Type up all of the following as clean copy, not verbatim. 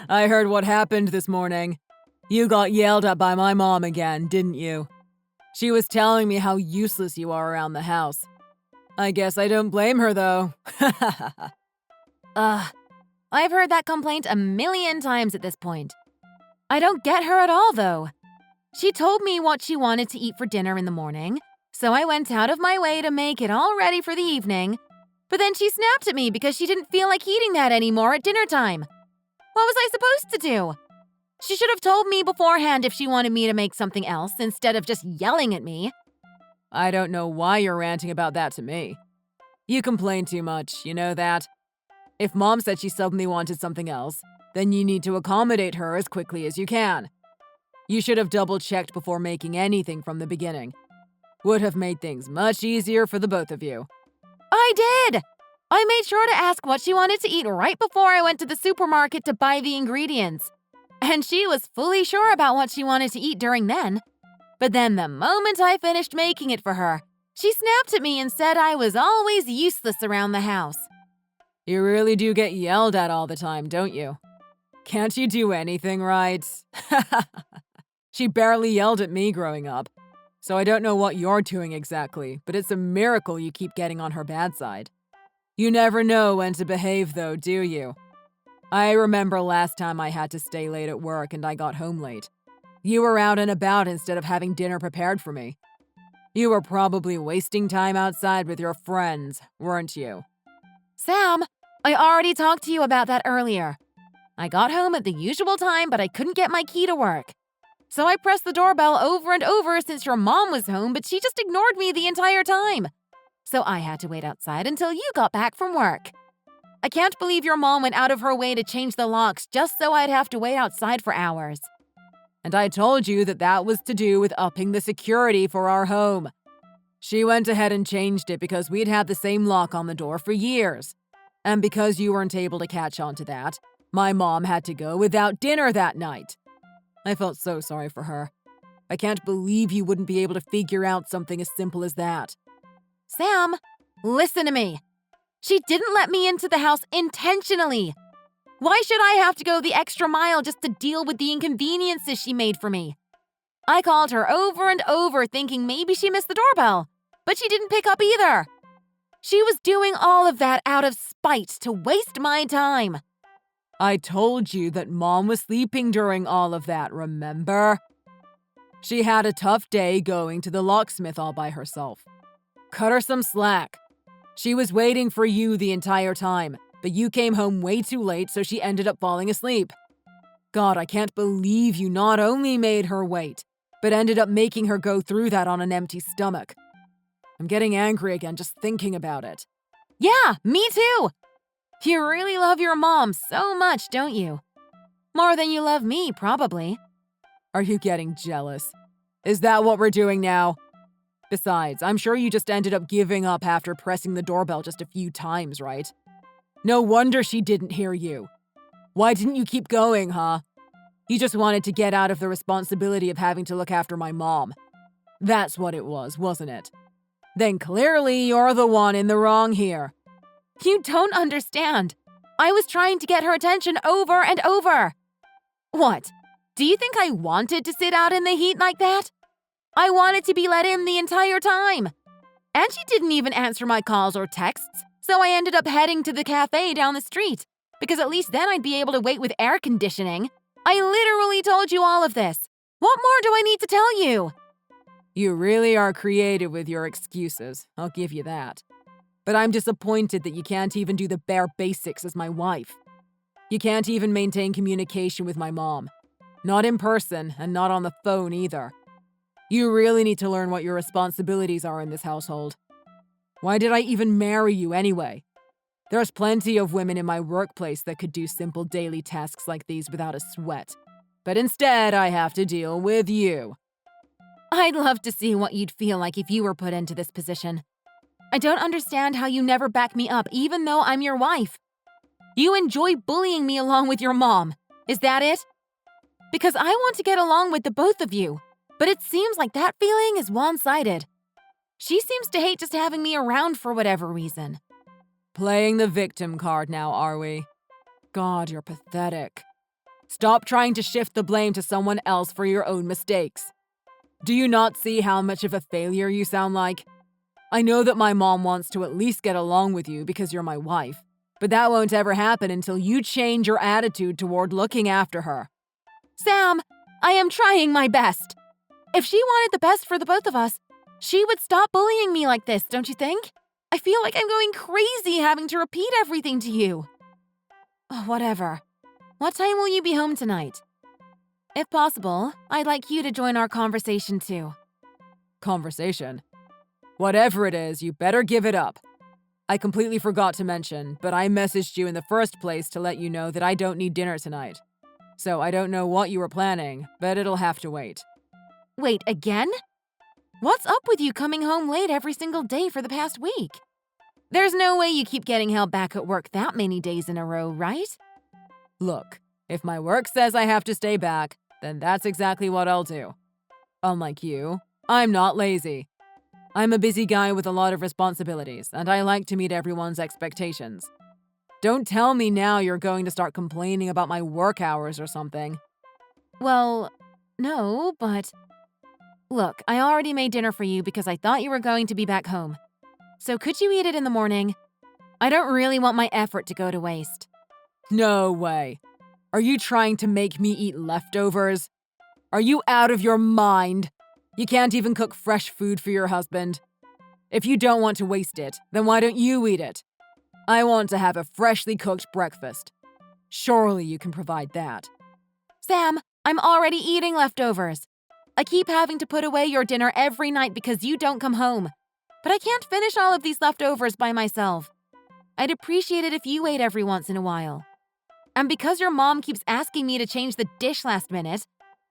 I heard what happened this morning. You got yelled at by my mom again, didn't you? She was telling me how useless you are around the house. I guess I don't blame her, though. Ugh. I've heard that complaint a million times at this point. I don't get her at all, though. She told me what she wanted to eat for dinner in the morning, so I went out of my way to make it all ready for the evening. But then she snapped at me because she didn't feel like eating that anymore at dinner time. What was I supposed to do? She should have told me beforehand if she wanted me to make something else instead of just yelling at me. I don't know why you're ranting about that to me. You complain too much, you know that? If Mom said she suddenly wanted something else, then you need to accommodate her as quickly as you can. You should have double-checked before making anything from the beginning. Would have made things much easier for the both of you. I did! I made sure to ask what she wanted to eat right before I went to the supermarket to buy the ingredients. And she was fully sure about what she wanted to eat during then. But then the moment I finished making it for her, she snapped at me and said I was always useless around the house. You really do get yelled at all the time, don't you? Can't you do anything right? She barely yelled at me growing up, so I don't know what you're doing exactly, but it's a miracle you keep getting on her bad side. You never know when to behave, though, do you? I remember last time I had to stay late at work and I got home late. You were out and about instead of having dinner prepared for me. You were probably wasting time outside with your friends, weren't you? Sam, I already talked to you about that earlier. I got home at the usual time, but I couldn't get my key to work. So I pressed the doorbell over and over since your mom was home, but she just ignored me the entire time. So I had to wait outside until you got back from work. I can't believe your mom went out of her way to change the locks just so I'd have to wait outside for hours. And I told you that that was to do with upping the security for our home. She went ahead and changed it because we'd had the same lock on the door for years. And because you weren't able to catch on to that, my mom had to go without dinner that night. I felt so sorry for her. I can't believe you wouldn't be able to figure out something as simple as that. Sam, listen to me. She didn't let me into the house intentionally. Why should I have to go the extra mile just to deal with the inconveniences she made for me? I called her over and over thinking maybe she missed the doorbell, but she didn't pick up either. She was doing all of that out of spite to waste my time. I told you that Mom was sleeping during all of that, remember? She had a tough day going to the locksmith all by herself. Cut her some slack. She was waiting for you the entire time, but you came home way too late, so she ended up falling asleep. God, I can't believe you not only made her wait, but ended up making her go through that on an empty stomach. I'm getting angry again just thinking about it. Yeah, me too. You really love your mom so much, don't you? More than you love me, probably. Are you getting jealous? Is that what we're doing now? Besides, I'm sure you just ended up giving up after pressing the doorbell just a few times, right? No wonder she didn't hear you. Why didn't you keep going, huh? You just wanted to get out of the responsibility of having to look after my mom. That's what it was, wasn't it? Then clearly you're the one in the wrong here. You don't understand. I was trying to get her attention over and over. What? Do you think I wanted to sit out in the heat like that? I wanted to be let in the entire time. And she didn't even answer my calls or texts, so I ended up heading to the cafe down the street, because at least then I'd be able to wait with air conditioning. I literally told you all of this. What more do I need to tell you? You really are creative with your excuses, I'll give you that. But I'm disappointed that you can't even do the bare basics as my wife. You can't even maintain communication with my mom. Not in person, and not on the phone either. You really need to learn what your responsibilities are in this household. Why did I even marry you anyway? There's plenty of women in my workplace that could do simple daily tasks like these without a sweat. But instead, I have to deal with you. I'd love to see what you'd feel like if you were put into this position. I don't understand how you never back me up, even though I'm your wife. You enjoy bullying me along with your mom. Is that it? Because I want to get along with the both of you, but it seems like that feeling is one-sided. She seems to hate just having me around for whatever reason. Playing the victim card now, are we? God, you're pathetic. Stop trying to shift the blame to someone else for your own mistakes. Do you not see how much of a failure you sound like? I know that my mom wants to at least get along with you because you're my wife, but that won't ever happen until you change your attitude toward looking after her. Sam, I am trying my best. If she wanted the best for the both of us, she would stop bullying me like this, don't you think? I feel like I'm going crazy having to repeat everything to you. Oh, whatever. What time will you be home tonight? If possible, I'd like you to join our conversation too. Conversation? Whatever it is, you better give it up. I completely forgot to mention, but I messaged you in the first place to let you know that I don't need dinner tonight. So I don't know what you were planning, but it'll have to wait. Wait, again? What's up with you coming home late every single day for the past week? There's no way you keep getting held back at work that many days in a row, right? Look, if my work says I have to stay back, then that's exactly what I'll do. Unlike you, I'm not lazy. I'm a busy guy with a lot of responsibilities, and I like to meet everyone's expectations. Don't tell me now you're going to start complaining about my work hours or something. Well, no, but... Look, I already made dinner for you because I thought you were going to be back home. So could you eat it in the morning? I don't really want my effort to go to waste. No way. Are you trying to make me eat leftovers? Are you out of your mind? You can't even cook fresh food for your husband. If you don't want to waste it, then why don't you eat it? I want to have a freshly cooked breakfast. Surely you can provide that. Sam, I'm already eating leftovers. I keep having to put away your dinner every night because you don't come home. But I can't finish all of these leftovers by myself. I'd appreciate it if you ate every once in a while. And because your mom keeps asking me to change the dish last minute,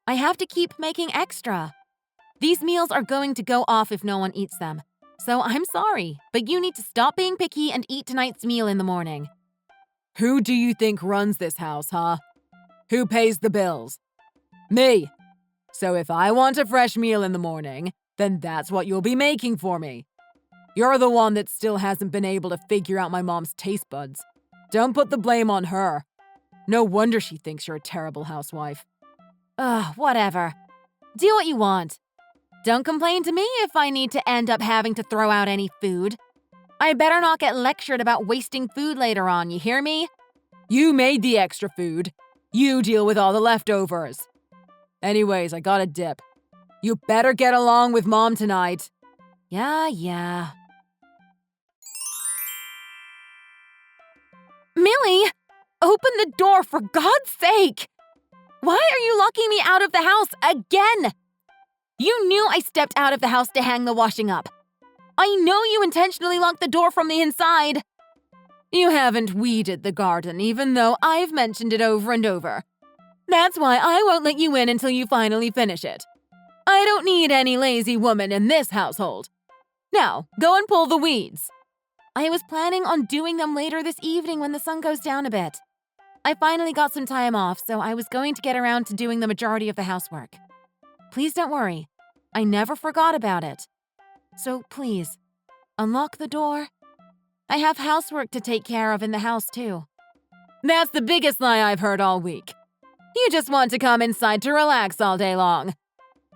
I have to keep making extra. These meals are going to go off if no one eats them. So I'm sorry, but you need to stop being picky and eat tonight's meal in the morning. Who do you think runs this house, huh? Who pays the bills? Me. So if I want a fresh meal in the morning, then that's what you'll be making for me. You're the one that still hasn't been able to figure out my mom's taste buds. Don't put the blame on her. No wonder she thinks you're a terrible housewife. Ugh, whatever. Do what you want. Don't complain to me if I need to end up having to throw out any food. I better not get lectured about wasting food later on, you hear me? You made the extra food. You deal with all the leftovers. Anyways, I got a dip. You better get along with Mom tonight. Yeah. Millie! Open the door, for God's sake! Why are you locking me out of the house again? You knew I stepped out of the house to hang the washing up. I know you intentionally locked the door from the inside. You haven't weeded the garden, even though I've mentioned it over and over. That's why I won't let you in until you finally finish it. I don't need any lazy woman in this household. Now, go and pull the weeds. I was planning on doing them later this evening when the sun goes down a bit. I finally got some time off, so I was going to get around to doing the majority of the housework. Please don't worry. I never forgot about it. So please, unlock the door. I have housework to take care of in the house, too. That's the biggest lie I've heard all week. You just want to come inside to relax all day long.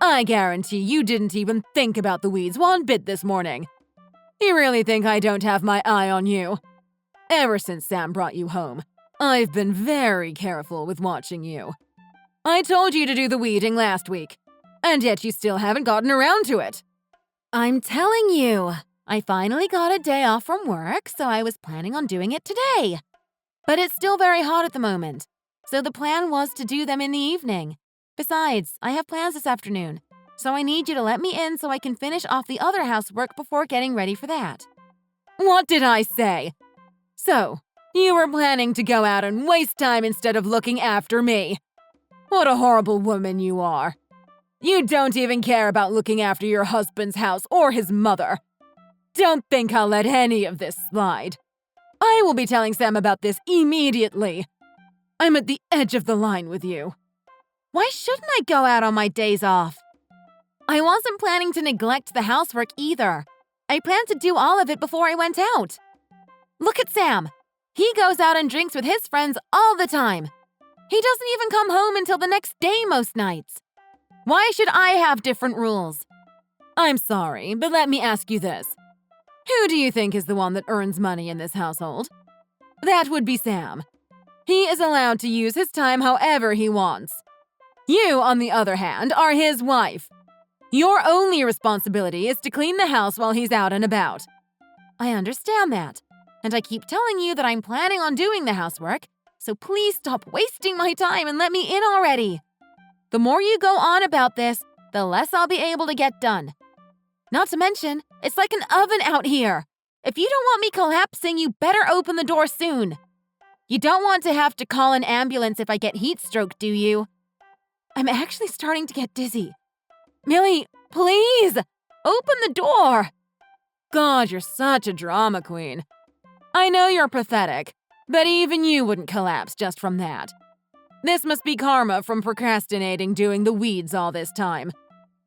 I guarantee you didn't even think about the weeds one bit this morning. You really think I don't have my eye on you? Ever since Sam brought you home, I've been very careful with watching you. I told you to do the weeding last week, and yet you still haven't gotten around to it. I'm telling you, I finally got a day off from work, so I was planning on doing it today. But it's still very hot at the moment, so the plan was to do them in the evening. Besides, I have plans this afternoon, so I need you to let me in so I can finish off the other housework before getting ready for that. What did I say? So, you were planning to go out and waste time instead of looking after me. What a horrible woman you are. You don't even care about looking after your husband's house or his mother. Don't think I'll let any of this slide. I will be telling Sam about this immediately. I'm at the edge of the line with you. Why shouldn't I go out on my days off? I wasn't planning to neglect the housework either. I planned to do all of it before I went out. Look at Sam. He goes out and drinks with his friends all the time. He doesn't even come home until the next day most nights. Why should I have different rules? I'm sorry, but let me ask you this. Who do you think is the one that earns money in this household? That would be Sam. He is allowed to use his time however he wants. You, on the other hand, are his wife. Your only responsibility is to clean the house while he's out and about. I understand that, and I keep telling you that I'm planning on doing the housework, so please stop wasting my time and let me in already. The more you go on about this, the less I'll be able to get done. Not to mention, it's like an oven out here. If you don't want me collapsing, you better open the door soon. You don't want to have to call an ambulance if I get heat stroke, do you? I'm actually starting to get dizzy. Millie, please, open the door. God, you're such a drama queen. I know you're pathetic, but even you wouldn't collapse just from that. This must be karma from procrastinating doing the weeds all this time.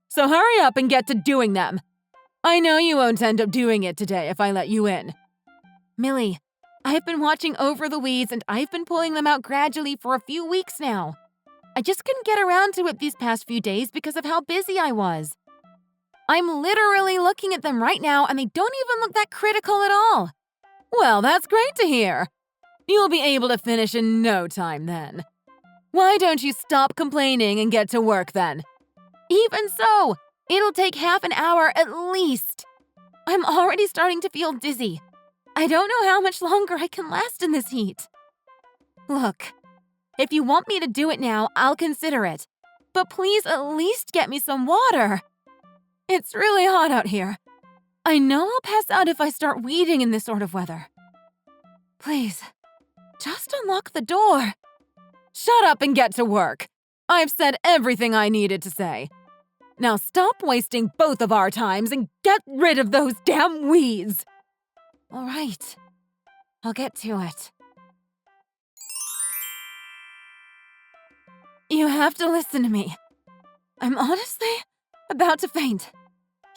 So hurry up and get to doing them. I know you won't end up doing it today if I let you in. Millie, I've been watching over the weeds and I've been pulling them out gradually for a few weeks now. I just couldn't get around to it these past few days because of how busy I was. I'm literally looking at them right now and they don't even look that critical at all. Well, that's great to hear. You'll be able to finish in no time then. Why don't you stop complaining and get to work then? Even so, it'll take half an hour at least. I'm already starting to feel dizzy. I don't know how much longer I can last in this heat. Look, if you want me to do it now, I'll consider it. But please at least get me some water. It's really hot out here. I know I'll pass out if I start weeding in this sort of weather. Please, just unlock the door. Shut up and get to work. I've said everything I needed to say. Now stop wasting both of our times and get rid of those damn weeds. All right, I'll get to it. You have to listen to me. I'm honestly about to faint.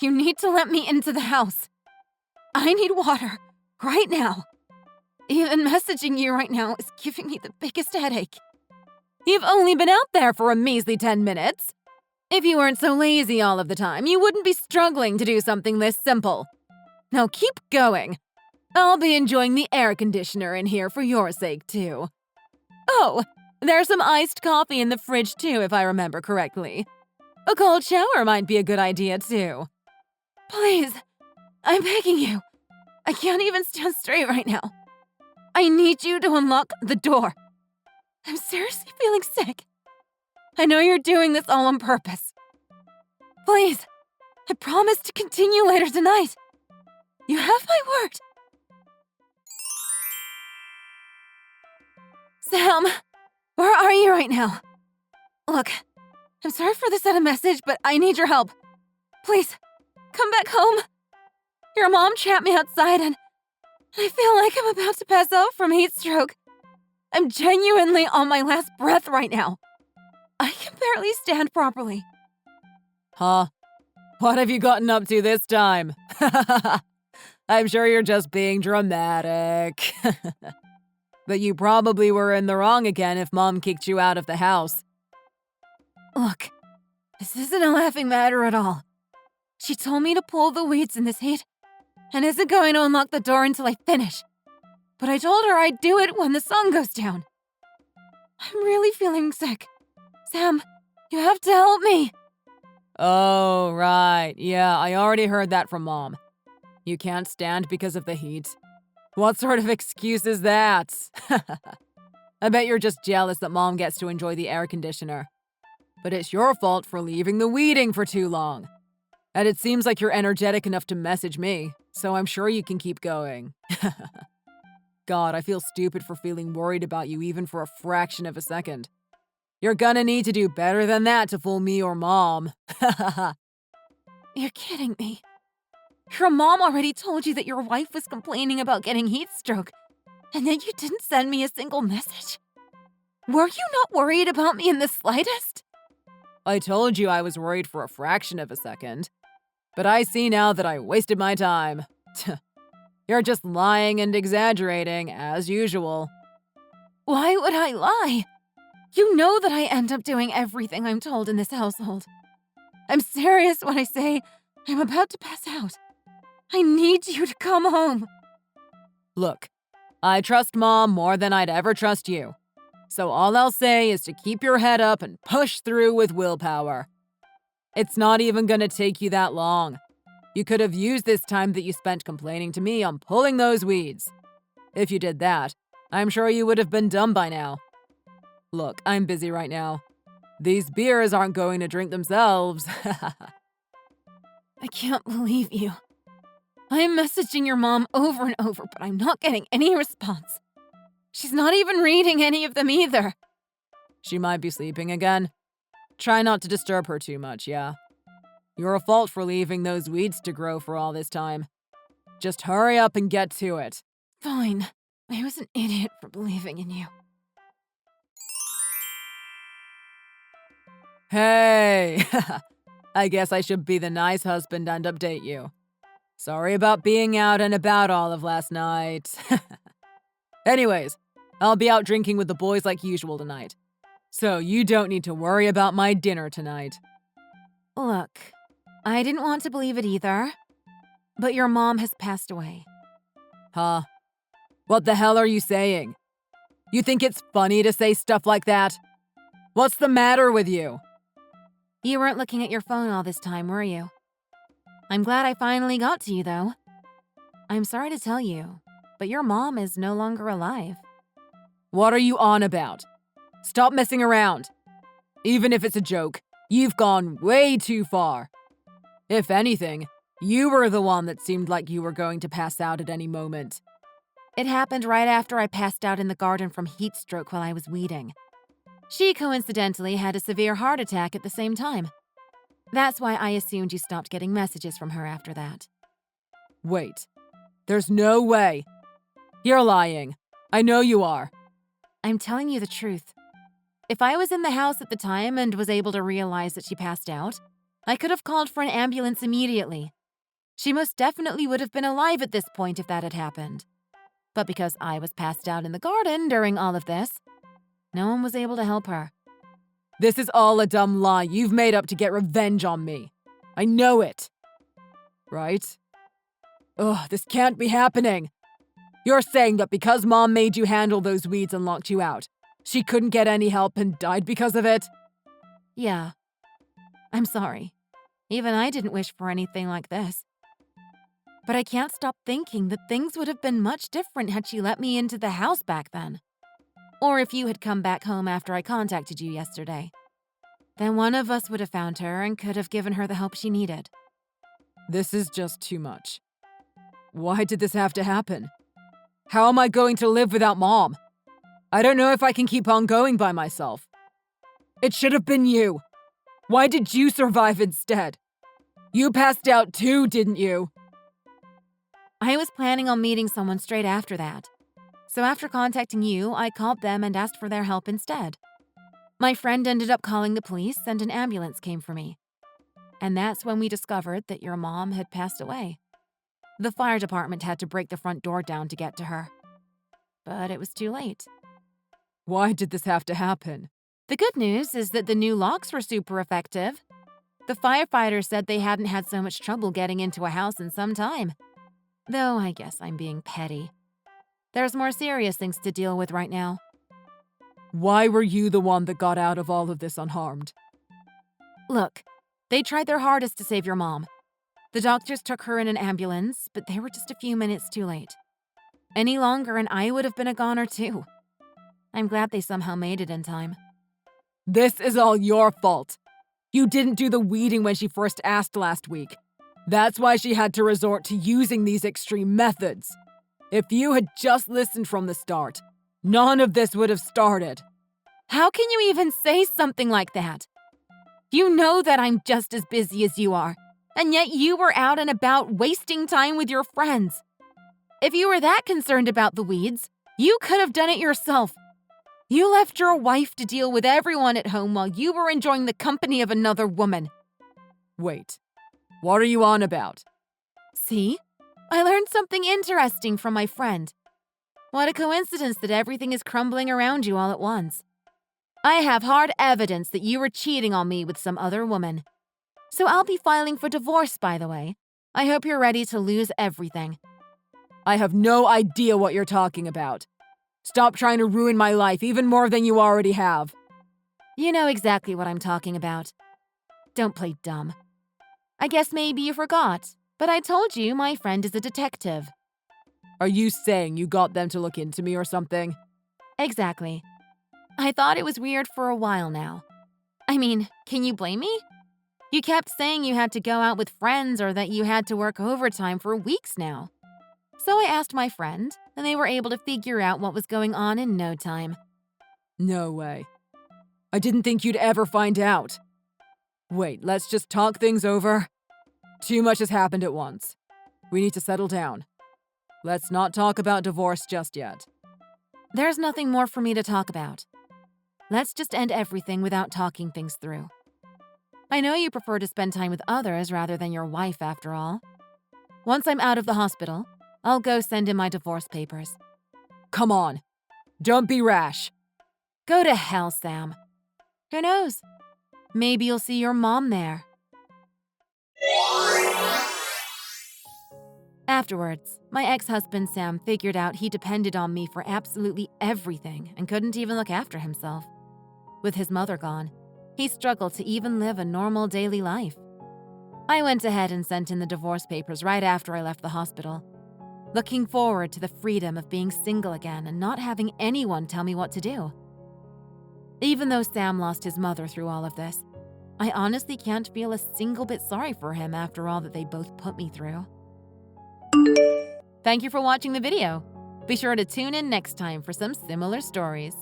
You need to let me into the house. I need water right now. Even messaging you right now is giving me the biggest headache. You've only been out there for a measly 10 minutes. If you weren't so lazy all of the time, you wouldn't be struggling to do something this simple. Now keep going. I'll be enjoying the air conditioner in here for your sake, too. Oh, there's some iced coffee in the fridge, too, if I remember correctly. A cold shower might be a good idea, too. Please, I'm begging you. I can't even stand straight right now. I need you to unlock the door. I'm seriously feeling sick. I know you're doing this all on purpose. Please, I promise to continue later tonight. You have my word. Sam, where are you right now? Look, I'm sorry for the sudden message, but I need your help. Please, come back home. Your mom trapped me outside and I feel like I'm about to pass out from heat stroke. I'm genuinely on my last breath right now. I can barely stand properly. Huh? What have you gotten up to this time? I'm sure you're just being dramatic. But you probably were in the wrong again if Mom kicked you out of the house. Look, this isn't a laughing matter at all. She told me to pull the weeds in this heat and isn't going to unlock the door until I finish. But I told her I'd do it when the sun goes down. I'm really feeling sick. Sam, you have to help me. Oh, right. Yeah, I already heard that from Mom. You can't stand because of the heat. What sort of excuse is that? I bet you're just jealous that Mom gets to enjoy the air conditioner. But it's your fault for leaving the weeding for too long. And it seems like you're energetic enough to message me, so I'm sure you can keep going. God, I feel stupid for feeling worried about you even for a fraction of a second. You're gonna need to do better than that to fool me or Mom. You're kidding me. Your mom already told you that your wife was complaining about getting heat stroke, and then you didn't send me a single message? Were you not worried about me in the slightest? I told you I was worried for a fraction of a second. But I see now that I wasted my time. You're just lying and exaggerating, as usual. Why would I lie? You know that I end up doing everything I'm told in this household. I'm serious when I say I'm about to pass out. I need you to come home. Look, I trust Mom more than I'd ever trust you. So all I'll say is to keep your head up and push through with willpower. It's not even gonna take you that long. You could have used this time that you spent complaining to me on pulling those weeds. If you did that, I'm sure you would have been done by now. Look, I'm busy right now. These beers aren't going to drink themselves. I can't believe you. I'm messaging your mom over and over, but I'm not getting any response. She's not even reading any of them either. She might be sleeping again. Try not to disturb her too much, yeah? You're a fault for leaving those weeds to grow for all this time. Just hurry up and get to it. Fine. I was an idiot for believing in you. Hey! I guess I should be the nice husband and update you. Sorry about being out and about all of last night. Anyways, I'll be out drinking with the boys like usual tonight. So you don't need to worry about my dinner tonight. Look, I didn't want to believe it either, but your mom has passed away. Huh? What the hell are you saying? You think it's funny to say stuff like that? What's the matter with you? You weren't looking at your phone all this time, were you? I'm glad I finally got to you, though. I'm sorry to tell you, but your mom is no longer alive. What are you on about? Stop messing around. Even if it's a joke, you've gone way too far. If anything, you were the one that seemed like you were going to pass out at any moment. It happened right after I passed out in the garden from heat stroke while I was weeding. She coincidentally had a severe heart attack at the same time. That's why I assumed you stopped getting messages from her after that. Wait. There's no way. You're lying. I know you are. I'm telling you the truth. If I was in the house at the time and was able to realize that she passed out, I could have called for an ambulance immediately. She most definitely would have been alive at this point if that had happened. But because I was passed out in the garden during all of this, no one was able to help her. This is all a dumb lie you've made up to get revenge on me. I know it. Right? Ugh, this can't be happening. You're saying that because Mom made you handle those weeds and locked you out, she couldn't get any help and died because of it? Yeah. I'm sorry. Even I didn't wish for anything like this. But I can't stop thinking that things would have been much different had she let me into the house back then. Or if you had come back home after I contacted you yesterday. Then one of us would have found her and could have given her the help she needed. This is just too much. Why did this have to happen? How am I going to live without Mom? I don't know if I can keep on going by myself. It should have been you. Why did you survive instead? You passed out too, didn't you? I was planning on meeting someone straight after that. So after contacting you, I called them and asked for their help instead. My friend ended up calling the police and an ambulance came for me. And that's when we discovered that your mom had passed away. The fire department had to break the front door down to get to her. But it was too late. Why did this have to happen? The good news is that the new locks were super effective. The firefighters said they hadn't had so much trouble getting into a house in some time. Though I guess I'm being petty. There's more serious things to deal with right now. Why were you the one that got out of all of this unharmed? Look, they tried their hardest to save your mom. The doctors took her in an ambulance, but they were just a few minutes too late. Any longer and I would have been a goner too. I'm glad they somehow made it in time. This is all your fault. You didn't do the weeding when she first asked last week. That's why she had to resort to using these extreme methods. If you had just listened from the start, none of this would have started. How can you even say something like that? You know that I'm just as busy as you are, and yet you were out and about wasting time with your friends. If you were that concerned about the weeds, you could have done it yourself. You left your wife to deal with everyone at home while you were enjoying the company of another woman. Wait, what are you on about? See? I learned something interesting from my friend. What a coincidence that everything is crumbling around you all at once. I have hard evidence that you were cheating on me with some other woman. So I'll be filing for divorce, by the way. I hope you're ready to lose everything. I have no idea what you're talking about. Stop trying to ruin my life even more than you already have. You know exactly what I'm talking about. Don't play dumb. I guess maybe you forgot, but I told you my friend is a detective. Are you saying you got them to look into me or something? Exactly. I thought it was weird for a while now. I mean, can you blame me? You kept saying you had to go out with friends or that you had to work overtime for weeks now. So I asked my friend, and they were able to figure out what was going on in no time. No way. I didn't think you'd ever find out. Wait, let's just talk things over. Too much has happened at once. We need to settle down. Let's not talk about divorce just yet. There's nothing more for me to talk about. Let's just end everything without talking things through. I know you prefer to spend time with others rather than your wife, after all. Once I'm out of the hospital, I'll go send in my divorce papers. Come on. Don't be rash. Go to hell, Sam. Who knows? Maybe you'll see your mom there. Afterwards, my ex-husband Sam figured out he depended on me for absolutely everything and couldn't even look after himself. With his mother gone, he struggled to even live a normal daily life. I went ahead and sent in the divorce papers right after I left the hospital, looking forward to the freedom of being single again and not having anyone tell me what to do. Even though Sam lost his mother through all of this, I honestly can't feel a single bit sorry for him after all that they both put me through. Thank you for watching the video. Be sure to tune in next time for some similar stories.